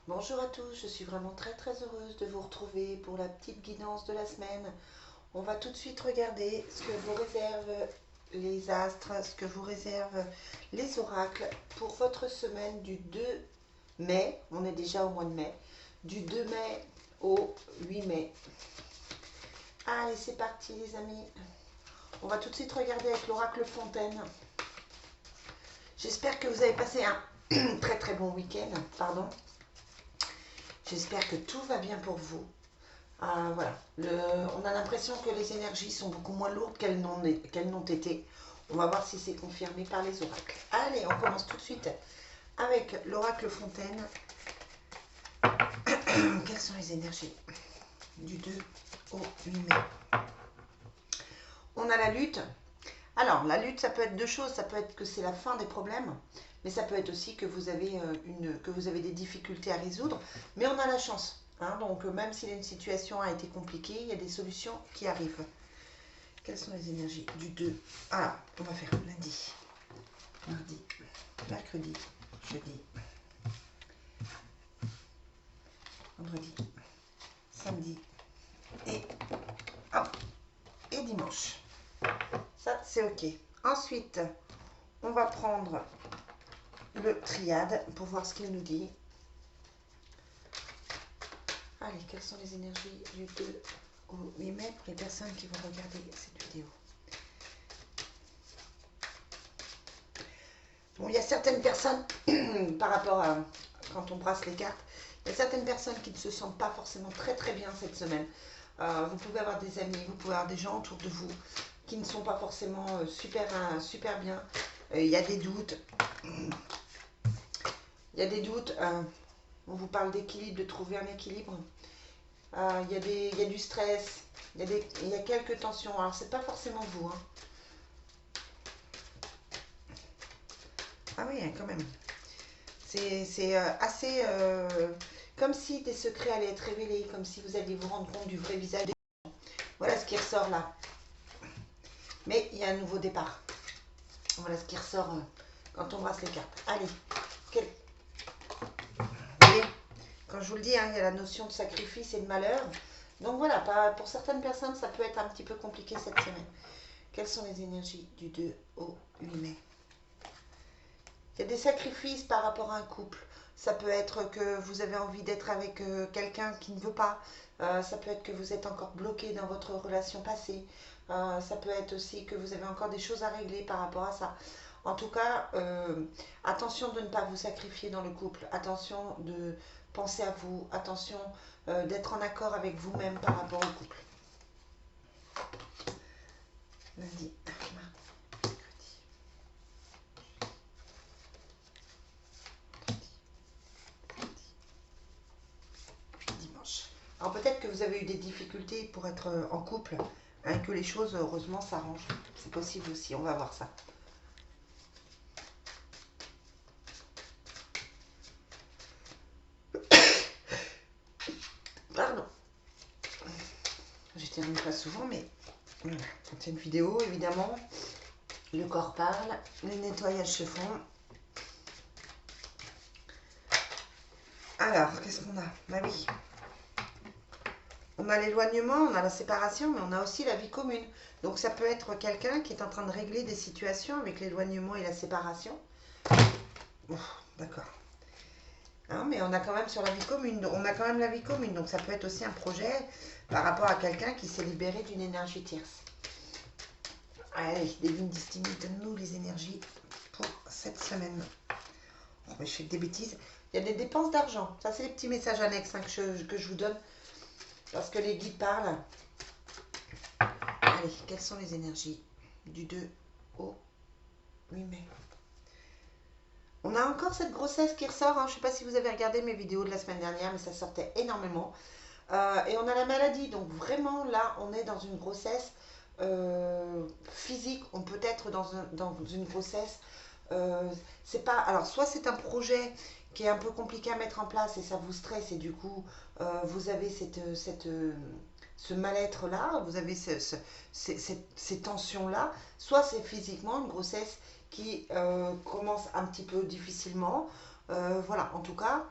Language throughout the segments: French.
Bonjour à tous, je suis vraiment très heureuse de vous retrouver pour la petite guidance de la semaine. On va tout de suite regarder ce que vous réservent les astres, ce que vous réservent les oracles pour votre semaine du 2 mai, on est déjà au mois de mai, du 2 mai au 8 mai. Allez, c'est parti les amis. On va tout de suite regarder avec l'oracle Fontaine. J'espère que vous avez passé un très bon week-end, pardon. J'espère que tout va bien pour vous. Voilà, on a l'impression que les énergies sont beaucoup moins lourdes qu'elles n'ont été. On va voir si c'est confirmé par les oracles. Allez, on commence tout de suite avec l'oracle Fontaine. Quelles sont les énergies du 2 au 8 mai? On a la lutte. Alors, la lutte, ça peut être deux choses. Ça peut être que c'est la fin des problèmes, mais ça peut être aussi que vous avez, des difficultés à résoudre. Mais on a la chance. Donc, même si une situation a été compliquée, il y a des solutions qui arrivent. Quelles sont les énergies du 2? Alors, on va faire lundi, mardi, mercredi, jeudi, vendredi, samedi et, et dimanche. Ça, c'est OK. Ensuite, on va prendre le triade pour voir ce qu'il nous dit. Allez, quelles sont les énergies du 2 au 8 mai pour les personnes qui vont regarder cette vidéo? Bon, il y a certaines personnes, par rapport à quand on brasse les cartes, il y a certaines personnes qui ne se sentent pas forcément très bien cette semaine. Vous pouvez avoir des amis, vous pouvez avoir des gens autour de vous qui ne sont pas forcément super bien. Il y a des doutes. Il y a des doutes. On vous parle d'équilibre, de trouver un équilibre. Il y a du stress. Il y a quelques tensions. Alors, c'est pas forcément vous. Ah oui, quand même. C'est assez... comme si des secrets allaient être révélés, comme si vous alliez vous rendre compte du vrai visage des gens. Voilà ce qui ressort là. Mais il y a un nouveau départ. Voilà ce qui ressort quand on brasse les cartes. Allez, vous voyez, quand je vous le dis, il y a la notion de sacrifice et de malheur. Donc voilà, pour certaines personnes, ça peut être un petit peu compliqué cette semaine. Quelles sont les énergies du 2 au 8 mai? Il y a des sacrifices par rapport à un couple. Ça peut être que vous avez envie d'être avec quelqu'un qui ne veut pas. Ça peut être que vous êtes encore bloqué dans votre relation passée. Ça peut être aussi que vous avez encore des choses à régler par rapport à ça. En tout cas, attention de ne pas vous sacrifier dans le couple. Attention de penser à vous. Attention d'être en accord avec vous-même par rapport au couple. Lundi, mardi, mercredi, dimanche. Alors peut-être que vous avez eu des difficultés pour être en couple, que les choses, heureusement, s'arrangent. C'est possible aussi, on va voir ça. Pardon. Je termine pas souvent, mais quand il y a une vidéo, évidemment, le corps parle, les nettoyages se font. Alors, qu'est-ce qu'on a? Bah oui. On a l'éloignement, on a la séparation, mais on a aussi la vie commune. Donc ça peut être quelqu'un qui est en train de régler des situations avec l'éloignement et la séparation. D'accord. Mais on a quand même sur la vie commune, on a quand même la vie commune, donc ça peut être aussi un projet par rapport à quelqu'un qui s'est libéré d'une énergie tierce. Allez, Divine Destinée, donne-nous les énergies pour cette semaine. Oh, mais je fais des bêtises. Il y a des dépenses d'argent. Ça, c'est les petits messages annexes que je vous donne lorsque les guides parlent. Allez, quelles sont les énergies du 2 au 8 mai? On a encore cette grossesse qui ressort. Je ne sais pas si vous avez regardé mes vidéos de la semaine dernière, mais ça sortait énormément. Et on a la maladie. Donc vraiment, là, on est dans une grossesse physique. On peut être dans une grossesse. C'est pas. Alors, soit c'est un projet qui est un peu compliqué à mettre en place et ça vous stresse et du coup, vous avez ce mal-être-là, vous avez ces tensions-là. Soit c'est physiquement une grossesse qui commence un petit peu difficilement. Voilà, en tout cas,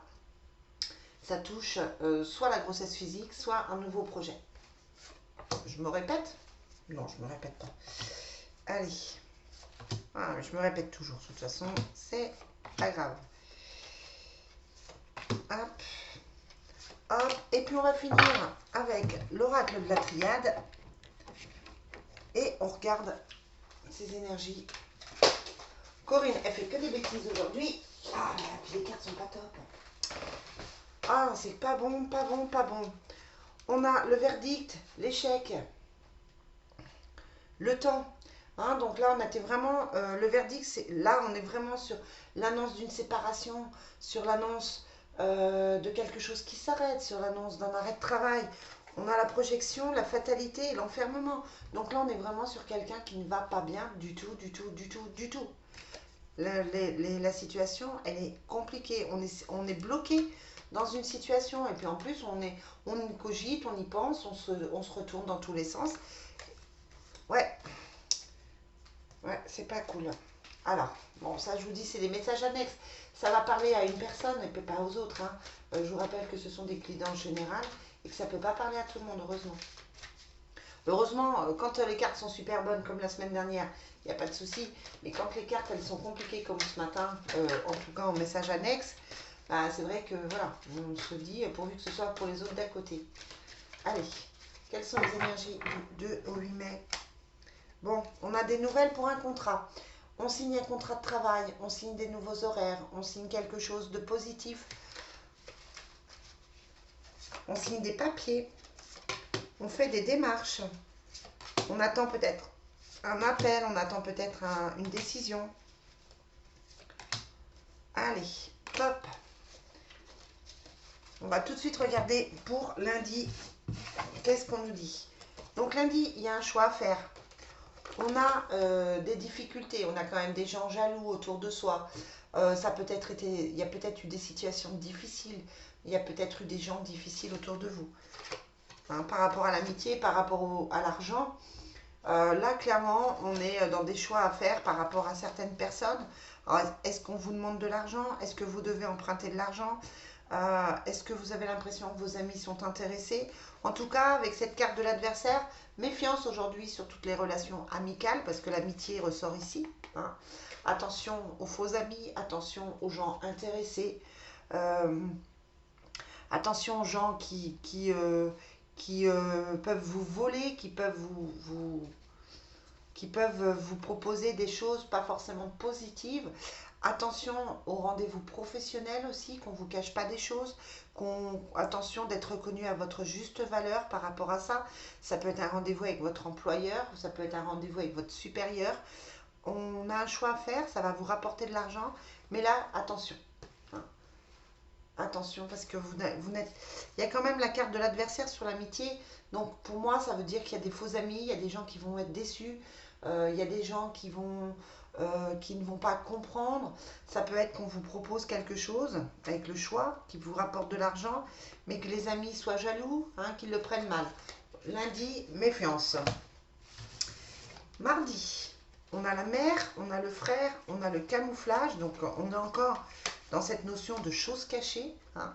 ça touche soit la grossesse physique, soit un nouveau projet. Je me répète? Non, je me répète pas. Allez. Ah, je me répète toujours, de toute façon, c'est pas grave. Hop. Hop. Et puis on va finir avec l'oracle de la triade. Et on regarde ces énergies. Corinne, elle fait que des bêtises aujourd'hui. Ah, puis les cartes sont pas top. Ah, c'est pas bon, pas bon, pas bon. On a le verdict, l'échec, le temps. Hein, donc là, on était vraiment... le verdict, c'est là, on est vraiment sur l'annonce d'une séparation, sur l'annonce de quelque chose qui s'arrête, sur l'annonce d'un arrêt de travail. On a la projection, la fatalité et l'enfermement. Donc là, on est vraiment sur quelqu'un qui ne va pas bien du tout, du tout, du tout, du tout. La situation, elle est compliquée. On est bloqué dans une situation. Et puis en plus, on y cogite, on y pense, on se retourne dans tous les sens. Ouais. Ouais, c'est pas cool. Alors, bon, ça je vous dis, c'est des messages annexes. Ça va parler à une personne et pas aux autres. Hein. Je vous rappelle que ce sont des guidances générales et que ça ne peut pas parler à tout le monde, heureusement. Heureusement, quand les cartes sont super bonnes, comme la semaine dernière, il n'y a pas de souci. Mais quand les cartes, elles sont compliquées, comme ce matin, en tout cas en message annexe, bah, c'est vrai que, voilà, on se dit, pourvu que ce soit pour les autres d'à côté. Allez, quelles sont les énergies du 2 au 8 mai? Bon, on a des nouvelles pour un contrat. On signe un contrat de travail, on signe des nouveaux horaires, on signe quelque chose de positif. On signe des papiers. On fait des démarches. On attend peut-être un appel, on attend peut-être une décision. Allez, hop. On va tout de suite regarder pour lundi. Qu'est-ce qu'on nous dit? Donc lundi, il y a un choix à faire. On a des difficultés, on a quand même des gens jaloux autour de soi. Ça peut être été, il y a peut-être eu des situations difficiles. Il y a peut-être eu des gens difficiles autour de vous. Hein, par rapport à l'amitié, par rapport à l'argent. Là, clairement, on est dans des choix à faire par rapport à certaines personnes. Est-ce qu'on vous demande de l'argent? Est-ce que vous devez emprunter de l'argent? Est-ce que vous avez l'impression que vos amis sont intéressés? En tout cas, avec cette carte de l'adversaire, méfiance aujourd'hui sur toutes les relations amicales, parce que l'amitié ressort ici. Hein. Attention aux faux amis, attention aux gens intéressés, attention aux gens qui peuvent vous voler, qui peuvent vous proposer des choses pas forcément positives. Attention aux rendez-vous professionnels aussi, qu'on ne vous cache pas des choses. Attention d'être reconnu à votre juste valeur par rapport à ça. Ça peut être un rendez-vous avec votre employeur, ça peut être un rendez-vous avec votre supérieur. On a un choix à faire, ça va vous rapporter de l'argent. Mais là, attention. Hein. Attention, parce que vous n'êtes... Il y a quand même la carte de l'adversaire sur l'amitié. Donc pour moi, ça veut dire qu'il y a des faux amis, il y a des gens qui vont être déçus. Il y a des gens qui ne vont pas comprendre. Ça peut être qu'on vous propose quelque chose avec le choix, qui vous rapporte de l'argent, mais que les amis soient jaloux, hein, qu'ils le prennent mal. Lundi, méfiance. Mardi, on a la mère, on a le frère, on a le camouflage. Donc on est encore dans cette notion de choses cachées. Hein.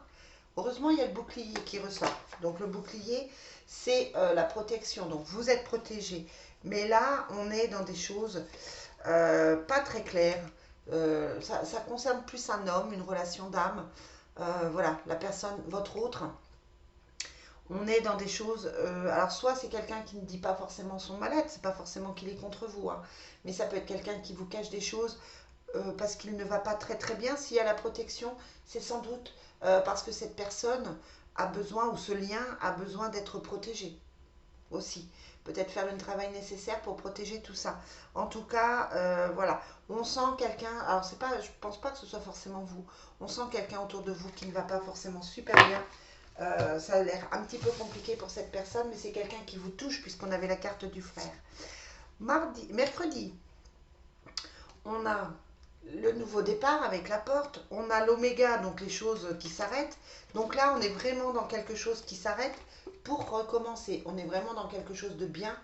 Heureusement, il y a le bouclier qui ressort. Donc le bouclier, c'est la protection. Donc vous êtes protégé. Mais là, on est dans des choses pas très claires. Ça concerne plus un homme, une relation d'âme. Voilà, la personne, votre autre. On est dans des choses... alors, soit c'est quelqu'un qui ne dit pas forcément son mal-être, c'est pas forcément qu'il est contre vous. Hein, mais ça peut être quelqu'un qui vous cache des choses parce qu'il ne va pas très très bien. S'il y a la protection, c'est sans doute parce que cette personne a besoin, ou ce lien a besoin d'être protégé aussi. Peut-être faire le travail nécessaire pour protéger tout ça. En tout cas, voilà. On sent quelqu'un, alors c'est pas, je pense pas que ce soit forcément vous. On sent quelqu'un autour de vous qui ne va pas forcément super bien. Ça a l'air un petit peu compliqué pour cette personne, mais c'est quelqu'un qui vous touche puisqu'on avait la carte du frère. Mercredi, on a le nouveau départ avec la porte. On a l'oméga, donc les choses qui s'arrêtent. Donc là, on est vraiment dans quelque chose qui s'arrête pour recommencer. On est vraiment dans quelque chose de bien.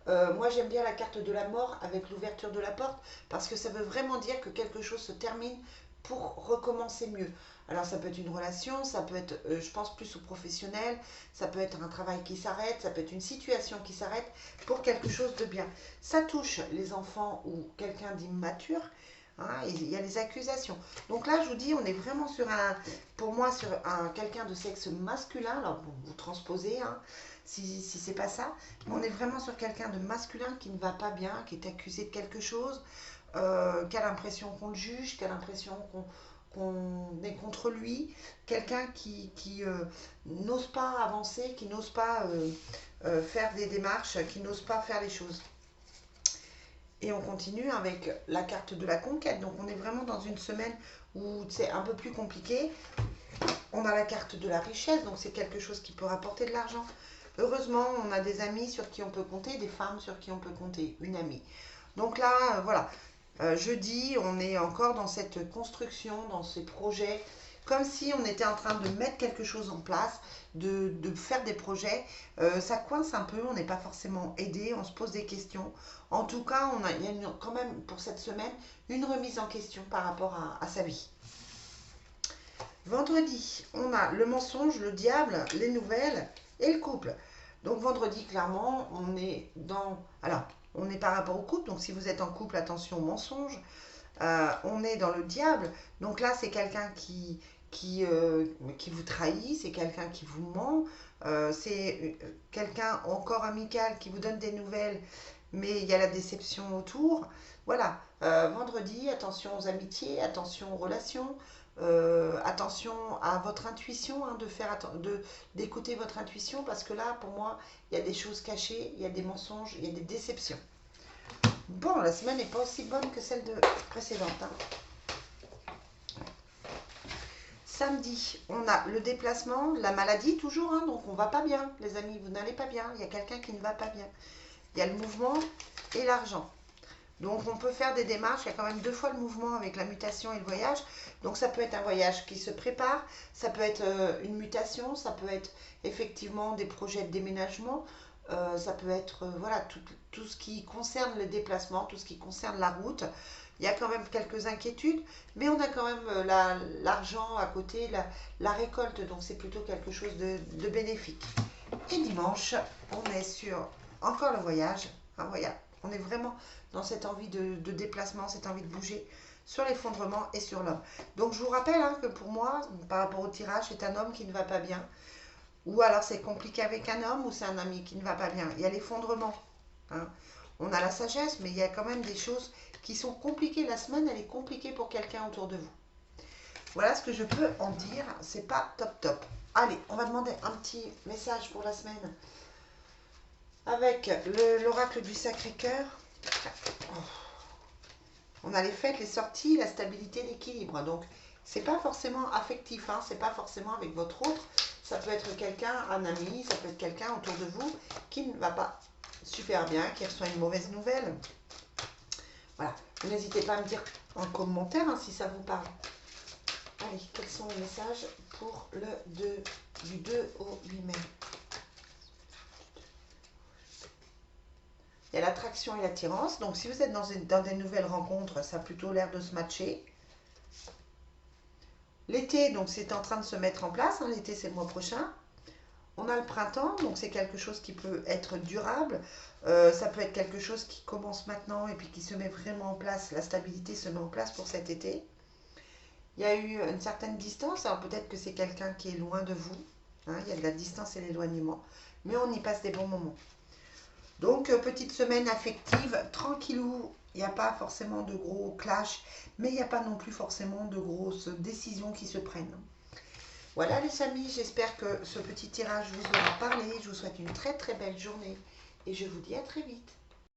Moi, j'aime bien la carte de la mort avec l'ouverture de la porte parce que ça veut vraiment dire que quelque chose se termine pour recommencer mieux. Alors ça peut être une relation, ça peut être, je pense plus au professionnel, ça peut être un travail qui s'arrête, ça peut être une situation qui s'arrête pour quelque chose de bien. Ça touche les enfants ou quelqu'un d'immature, hein, il y a les accusations. Donc là, je vous dis, on est vraiment sur un, pour moi, sur un quelqu'un de sexe masculin. Alors vous transposez, hein, si c'est pas ça, mais on est vraiment sur quelqu'un de masculin qui ne va pas bien, qui est accusé de quelque chose, qui a l'impression qu'on le juge, qui a l'impression qu'on est contre lui, quelqu'un qui n'ose pas avancer, qui n'ose pas faire des démarches, qui n'ose pas faire les choses. Et on continue avec la carte de la conquête. Donc on est vraiment dans une semaine où c'est un peu plus compliqué. On a la carte de la richesse, donc c'est quelque chose qui peut rapporter de l'argent. Heureusement, on a des amis sur qui on peut compter, des femmes sur qui on peut compter, une amie. Donc là, voilà, jeudi, on est encore dans cette construction, dans ces projets, comme si on était en train de mettre quelque chose en place, de faire des projets. Ça coince un peu, on n'est pas forcément aidé, on se pose des questions. En tout cas, il y a quand même pour cette semaine une remise en question par rapport à sa vie. Vendredi, on a le mensonge, le diable, les nouvelles et le couple. Donc vendredi, clairement, on est dans... Alors, on est par rapport au couple, donc si vous êtes en couple, attention au mensonge. On est dans le diable, donc là, c'est quelqu'un qui vous trahit, c'est quelqu'un qui vous ment, c'est quelqu'un encore amical qui vous donne des nouvelles, mais il y a la déception autour. Voilà, vendredi, attention aux amitiés, attention aux relations, attention à votre intuition, hein, d'écouter votre intuition, parce que là, pour moi, il y a des choses cachées, il y a des mensonges, il y a des déceptions. Bon, la semaine n'est pas aussi bonne que celle précédente. Hein. Samedi, on a le déplacement, la maladie toujours, hein, donc on va pas bien, les amis, vous n'allez pas bien, il y a quelqu'un qui ne va pas bien. Il y a le mouvement et l'argent. Donc on peut faire des démarches, il y a quand même 2 fois le mouvement avec la mutation et le voyage. Donc ça peut être un voyage qui se prépare, ça peut être une mutation, ça peut être effectivement des projets de déménagement, ça peut être voilà tout ce qui concerne le déplacement, tout ce qui concerne la route. Il y a quand même quelques inquiétudes, mais on a quand même l'argent à côté, la récolte, donc c'est plutôt quelque chose de bénéfique. Et dimanche, on est sur encore le voyage, un voyage. On est vraiment dans cette envie de déplacement, cette envie de bouger sur l'effondrement et sur l'homme. Donc je vous rappelle hein, que pour moi, par rapport au tirage, c'est un homme qui ne va pas bien. Ou alors c'est compliqué avec un homme ou c'est un ami qui ne va pas bien. Il y a l'effondrement. Hein. On a la sagesse, mais il y a quand même des choses qui sont compliquées. La semaine, elle est compliquée pour quelqu'un autour de vous. Voilà ce que je peux en dire. C'est pas top top. Allez, on va demander un petit message pour la semaine. Avec l'oracle du Sacré-Cœur. Oh. On a les fêtes, les sorties, la stabilité, l'équilibre. Donc, c'est pas forcément affectif, hein, c'est pas forcément avec votre autre. Ça peut être quelqu'un, un ami, ça peut être quelqu'un autour de vous qui ne va pas super bien, qui reçoit une mauvaise nouvelle. Voilà. N'hésitez pas à me dire en commentaire hein, si ça vous parle. Allez, quels sont les messages pour le 2, du 2 au 8 mai? Il y a l'attraction et l'attirance. Donc, si vous êtes dans des nouvelles rencontres, ça a plutôt l'air de se matcher. L'été, donc, c'est en train de se mettre en place. Hein. L'été, c'est le mois prochain. On a le printemps, donc c'est quelque chose qui peut être durable. Ça peut être quelque chose qui commence maintenant et puis qui se met vraiment en place. La stabilité se met en place pour cet été. Il y a eu une certaine distance. Alors, peut-être que c'est quelqu'un qui est loin de vous. Hein. Il y a de la distance et l'éloignement. Mais on y passe des bons moments. Donc, petite semaine affective, tranquillou, il n'y a pas forcément de gros clash, mais il n'y a pas non plus forcément de grosses décisions qui se prennent. Voilà les amis, j'espère que ce petit tirage vous aura parlé. Je vous souhaite une très très belle journée et je vous dis à très vite.